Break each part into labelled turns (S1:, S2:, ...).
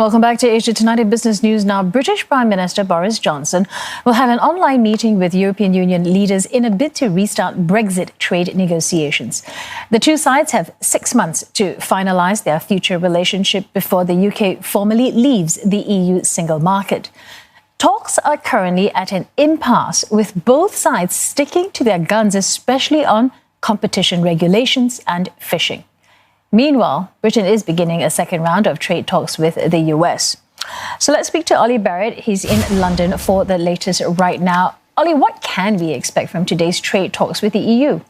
S1: Welcome back to Asia Tonight in Business News. Now, British Prime Minister Boris Johnson will have an online meeting with European Union leaders in a bid to restart Brexit trade negotiations. The two sides have 6 months to finalise their future relationship before the UK formally leaves the EU single market. Talks are currently at an impasse, with both sides sticking to their guns, especially on competition regulations and fishing. Meanwhile, Britain is beginning a second round of trade talks with the US. So let's speak to Ollie Barrett. He's in London for the latest right now. Ollie, what can we expect from today's trade talks with the EU?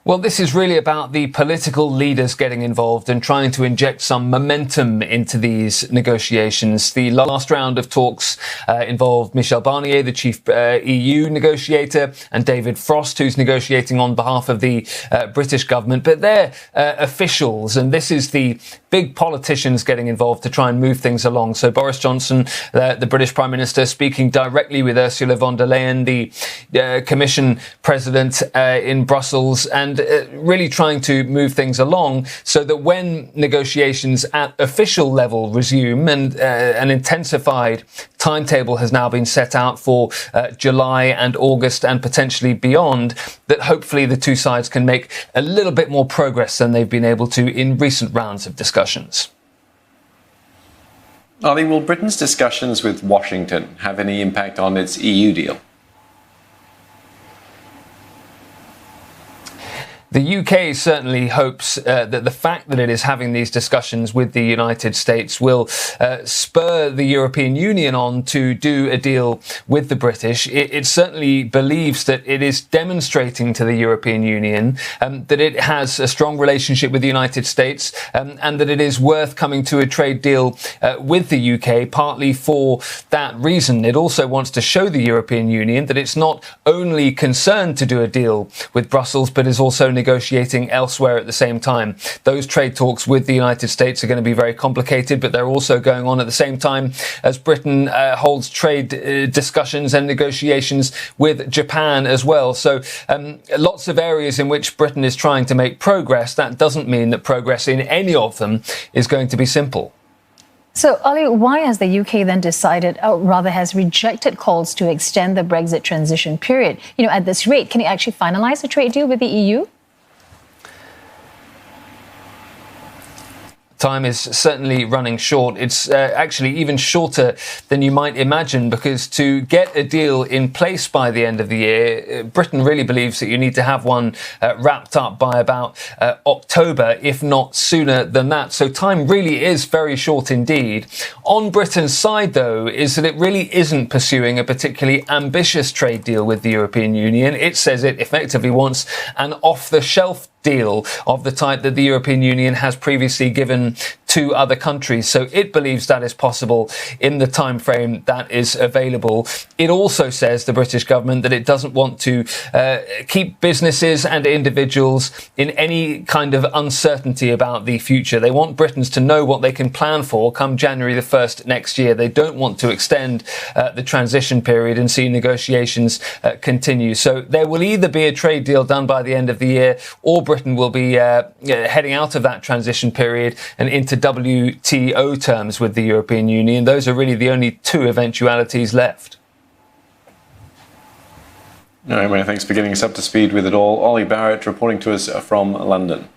S2: Well, this is really about the political leaders getting involved and trying to inject some momentum into these negotiations. The last round of talks involved Michel Barnier, the chief EU negotiator, and David Frost, who's negotiating on behalf of the British government. But they're officials, and this is the big politicians getting involved to try and move things along. So Boris Johnson, the British Prime Minister, speaking directly with Ursula von der Leyen, the Commission President in Brussels, and really trying to move things along so that when negotiations at official level resume, and an intensified timetable has now been set out for July and August and potentially beyond, that hopefully the two sides can make a little bit more progress than they've been able to in recent rounds of discussions.
S3: Ollie, will Britain's discussions with Washington have any impact on its EU deal?
S2: The UK certainly hopes that the fact that it is having these discussions with the United States will spur the European Union on to do a deal with the British. It certainly believes that it is demonstrating to the European Union that it has a strong relationship with the United States, and that it is worth coming to a trade deal with the UK, partly for that reason. It also wants to show the European Union that it's not only concerned to do a deal with Brussels, but is also negotiating elsewhere at the same time. Those trade talks with the United States are going to be very complicated, but they're also going on at the same time as Britain holds trade discussions and negotiations with Japan as well. So lots of areas in which Britain is trying to make progress. That doesn't mean that progress in any of them is going to be simple.
S1: So, Ollie, why has the UK then decided, or rather has rejected calls to extend the Brexit transition period? You know, at this rate, can it actually finalise a trade deal with the EU?
S2: Time is certainly running short. It's actually even shorter than you might imagine, because to get a deal in place by the end of the year, Britain really believes that you need to have one wrapped up by about October, if not sooner than that. So time really is very short indeed. On Britain's side, though, is that it really isn't pursuing a particularly ambitious trade deal with the European Union. It says it effectively wants an off-the-shelf deal of the type that the European Union has previously given to other countries. So it believes that is possible in the time frame that is available. It also says, the British government, that it doesn't want to keep businesses and individuals in any kind of uncertainty about the future. They want Britons to know what they can plan for come January the 1st next year. They don't want to extend the transition period and see negotiations continue. So there will either be a trade deal done by the end of the year, or Britain will be heading out of that transition period and into WTO terms with the European Union. Those are really the only two eventualities left.
S3: All right, many thanks for getting us up to speed with it all. Ollie Barrett reporting to us from London.